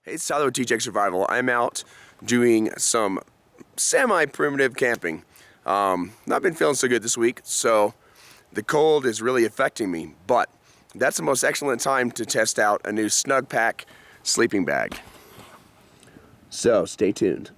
Hey, it's Tyler with TJ Survival. I'm out doing some semi-primitive camping. Not been feeling so good this week, so the cold is really affecting me, but that's the most excellent time to test out a new Snug Pack sleeping bag. So stay tuned.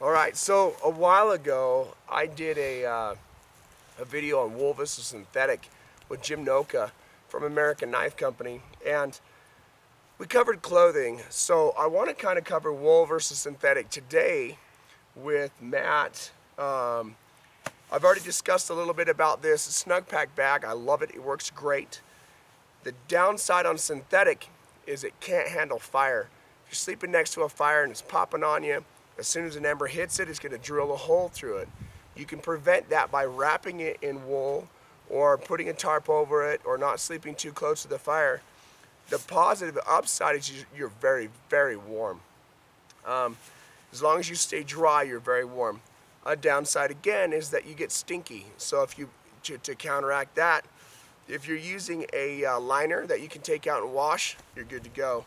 Alright, so a while ago I did a video on wool versus synthetic with Jim Noka from American Knife Company, and we covered clothing. So I want to kind of cover wool versus synthetic today with Matt. I've already discussed a little bit about this Snug Pack bag. I love it. It works great. The downside on synthetic is it can't handle fire. If you're sleeping next to a fire and it's popping on you, as soon as an ember hits it, it's going to drill a hole through it. You can prevent that by wrapping it in wool or putting a tarp over it or not sleeping too close to the fire. The positive upside is you're very, very warm. As long as you stay dry, you're very warm. A downside again is that you get stinky. So if you to counteract that, if you're using a liner that you can take out and wash, you're good to go.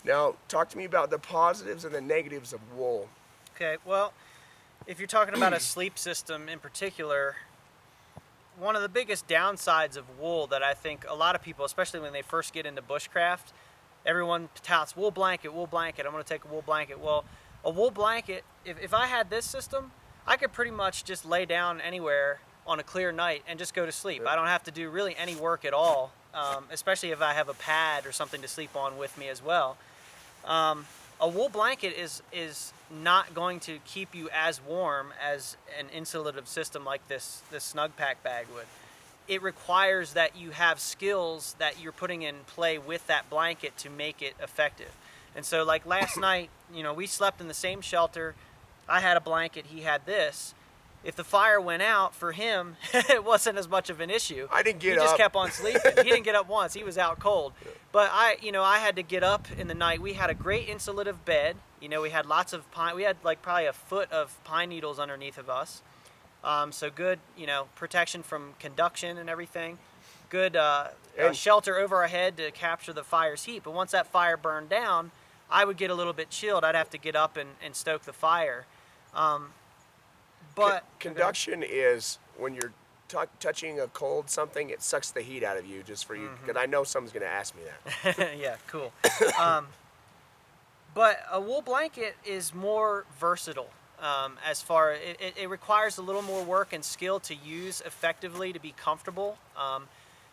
Now, talk to me about the positives and the negatives of wool. Okay, well, if you're talking about a sleep system in particular, one of the biggest downsides of wool that I think a lot of people, especially when they first get into bushcraft, everyone touts wool blanket, I'm going to take a wool blanket. Well, a wool blanket, if I had this system, I could pretty much just lay down anywhere on a clear night and just go to sleep. I don't have to do really any work at all, especially if I have a pad or something to sleep on with me as well. A wool blanket is not going to keep you as warm as an insulative system like this Snug Pack bag would. It requires that you have skills that you're putting in play with that blanket to make it effective. And so like last night, we slept in the same shelter. I had a blanket, he had this. If the fire went out for him, it wasn't as much of an issue. I didn't get up. He just kept on sleeping. He didn't get up once. He was out cold. But I had to get up in the night. We had a great insulative bed. We had lots of pine. We had like probably a foot of pine needles underneath of us. So good, protection from conduction and everything. Good shelter over our head to capture the fire's heat. But once that fire burned down, I would get a little bit chilled. I'd have to get up and stoke the fire. But conduction is when you're touching a cold something, it sucks the heat out of you just for you. Because I know someone's going to ask me that. Yeah, cool. But a wool blanket is more versatile. As far it requires a little more work and skill to use effectively to be comfortable.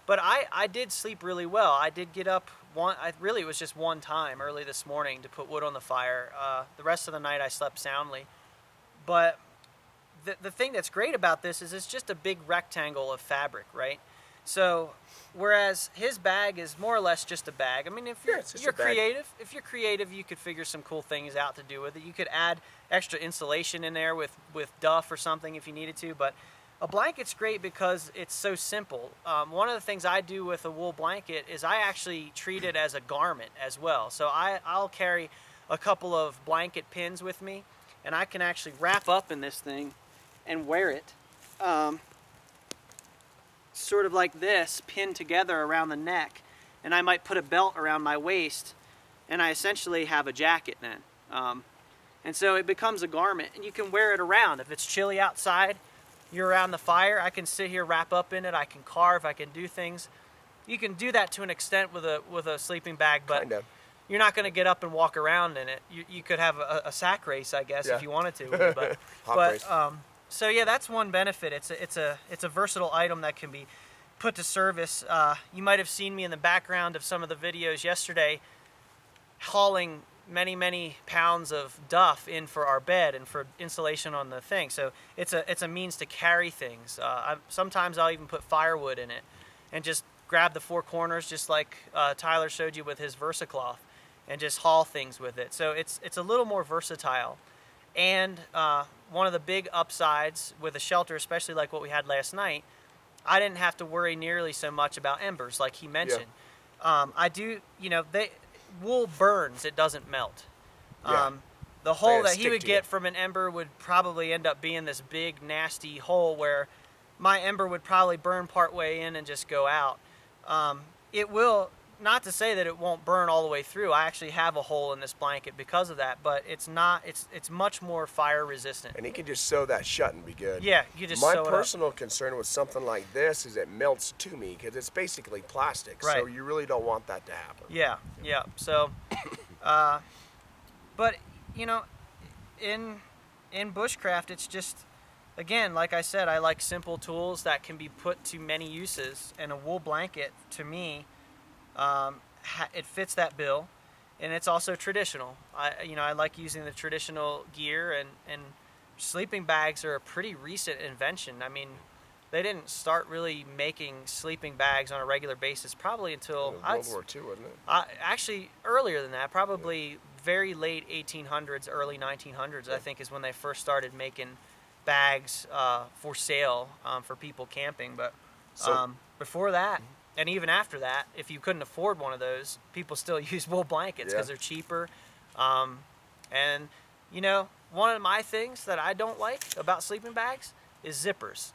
But I did sleep really well. I did get up it was just one time early this morning to put wood on the fire. The rest of the night I slept soundly. But the thing that's great about this is it's just a big rectangle of fabric, right? So whereas his bag is more or less just a bag. I mean, if you're creative, you could figure some cool things out to do with it. You could add extra insulation in there with duff or something if you needed to. But a blanket's great because it's so simple. One of the things I do with a wool blanket is I actually treat it as a garment as well. So I'll carry a couple of blanket pins with me, and I can actually wrap up in this thing and wear it sort of like this, pinned together around the neck, and I might put a belt around my waist, and I essentially have a jacket then. And so it becomes a garment, and you can wear it around. If it's chilly outside, you're around the fire, I can sit here, wrap up in it, I can carve, I can do things. You can do that to an extent with a sleeping bag, but Kind of. you're not going to get up and walk around in it. You could have a sack race, I guess, if you wanted to. But so yeah, that's one benefit. It's a versatile item that can be put to service. You might have seen me in the background of some of the videos yesterday, hauling many pounds of duff in for our bed and for insulation on the thing. So it's a means to carry things. Sometimes I'll even put firewood in it and just grab the four corners, just like Tyler showed you with his VersaCloth, and just haul things with it. So it's a little more versatile. And one of the big upsides with a shelter, especially like what we had last night, I didn't have to worry nearly so much about embers like he mentioned. I do, wool burns, it doesn't melt. Yeah. the hole that he stick would to get you. from an ember would probably end up being this big, nasty hole where my ember would probably burn part way in and just go out. It will, not to say that it won't burn all the way through. I actually have a hole in this blanket because of that, but it's not. It's much more fire resistant. And he can just sew that shut and be good. Yeah, you just My sew it up. personal concern with something like this is it melts to me because it's basically plastic. So Right. you really don't want that to happen. Yeah, yeah. So, but you know, in bushcraft, it's just, again, like I said, I like simple tools that can be put to many uses, and a wool blanket, to me, it fits that bill, and it's also traditional. I like using the traditional gear, and sleeping bags are a pretty recent invention. I mean, they didn't start really making sleeping bags on a regular basis probably until World War II, wasn't it? actually earlier than that, probably very late 1800s, early 1900s, I think, is when they first started making bags for sale for people camping. But So- before that, and even after that, if you couldn't afford one of those, people still use wool blankets because Yeah. they're cheaper. And you know, one of my things that I don't like about sleeping bags is zippers.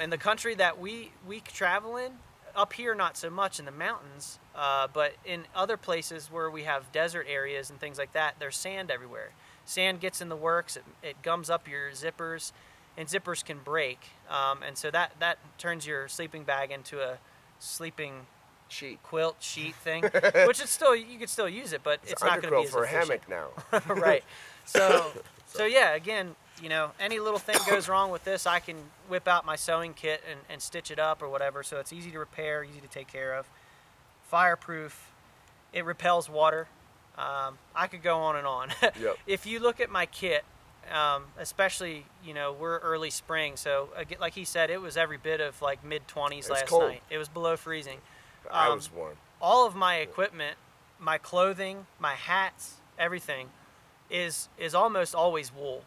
In the country that we travel in, up here not so much in the mountains, but in other places where we have desert areas and things like that, there's sand everywhere. Sand gets in the works, it gums up your zippers, and zippers can break. And so that turns your sleeping bag into a sleeping Sheet. quilt sheet thing, which is still, you could still use it, but it's not going to be Underquilt as for a efficient. hammock now. Right. So yeah, again, you know, any little thing goes wrong with this, I can whip out my sewing kit and stitch it up or whatever. So it's easy to repair, easy to take care of. Fireproof. It repels water. I could go on and on. Yep. If you look at my kit, especially, you know, we're early spring, so like he said, it was every bit of like mid-20s last cold. night. It was below freezing. I was warm. All of my equipment, my clothing, my hats, everything is almost always wool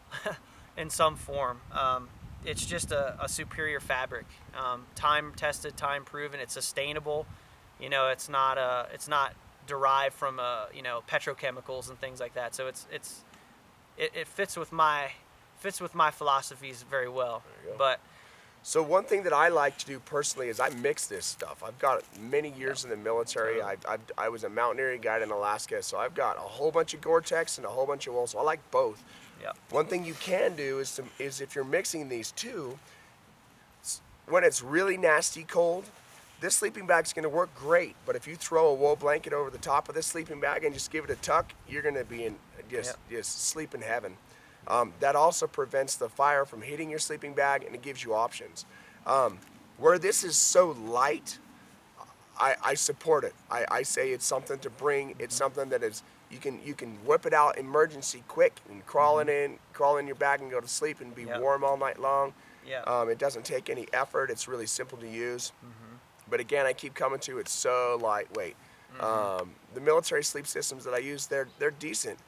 in some form. It's just a superior fabric, time tested, time proven. It's sustainable. You know, it's not derived from you know, petrochemicals and things like that. So it fits with my philosophies very well. There you go. But So one thing that I like to do personally is I mix this stuff. I've got many years in the military. I was a mountaineering guide in Alaska, so I've got a whole bunch of Gore-Tex and a whole bunch of wool. So I like both. yeah, One thing you can do is if you're mixing these two, when it's really nasty cold, this sleeping bag's going to work great. But if you throw a wool blanket over the top of this sleeping bag and just give it a tuck, you're going to be in just sleep in heaven. That also prevents the fire from hitting your sleeping bag, and it gives you options. Where this is so light, I support it. I say it's something to bring. It's something that is you can whip it out emergency quick and crawl in your bag and go to sleep and be Yep. warm all night long. yeah, It doesn't take any effort. It's really simple to use. But again, I keep coming to it's so lightweight. The military sleep systems that I use, they're decent,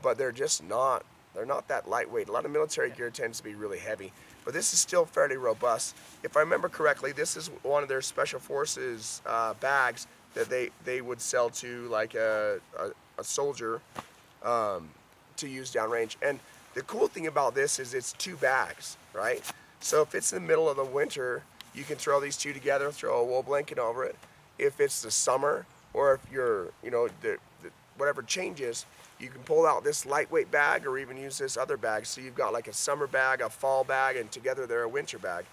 but they're just not. They're not that lightweight. A lot of military gear tends to be really heavy, but this is still fairly robust. If I remember correctly, this is one of their special forces bags that they would sell to like a soldier to use downrange. And the cool thing about this is it's two bags, right? So if it's in the middle of the winter, you can throw these two together, throw a wool blanket over it. If it's the summer, or if you're, you know, whatever changes, you can pull out this lightweight bag or even use this other bag. So you've got like a summer bag, a fall bag, and together they're a winter bag.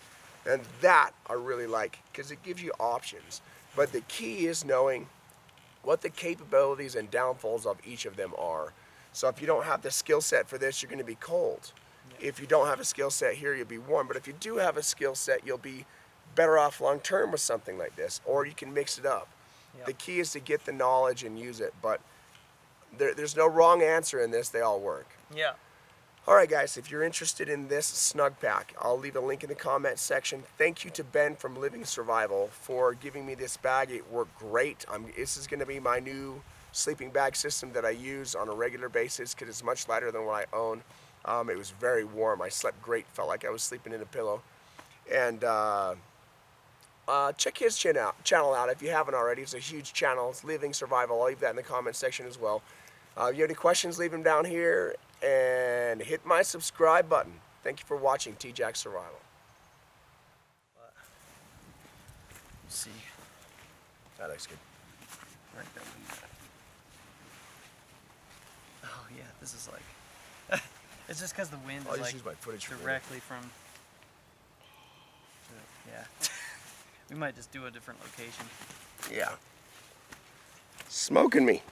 And that I really like because it gives you options. But the key is knowing what the capabilities and downfalls of each of them are. So if you don't have the skill set for this, you're going to be cold. If you don't have a skill set here, you'll be warm. But if you do have a skill set, you'll be better off long term with something like this, or you can mix it up. Yep. The key is to get the knowledge and use it. But there's no wrong answer in this. They all work. yeah. All right, guys, if you're interested in this Snug pack, I'll leave a link in the comment section. Thank you to Ben from Living Survival for giving me this bag. It worked great. This is going to be my new sleeping bag system that I use on a regular basis because it's much lighter than what I own. It was very warm. I slept great. Felt like I was sleeping in a pillow. And check his channel out if you haven't already. It's a huge channel. It's Living Survival. I'll leave that in the comment section as well. If you have any questions, leave them down here. and hit my subscribe button. Thank you for watching T-Jack Survival. See. That looks good. Right there. Oh yeah, this is like. It's just because the wind I'll is just like use my footage for directly from. Yeah. We might just do a different location. Yeah. Smoking me.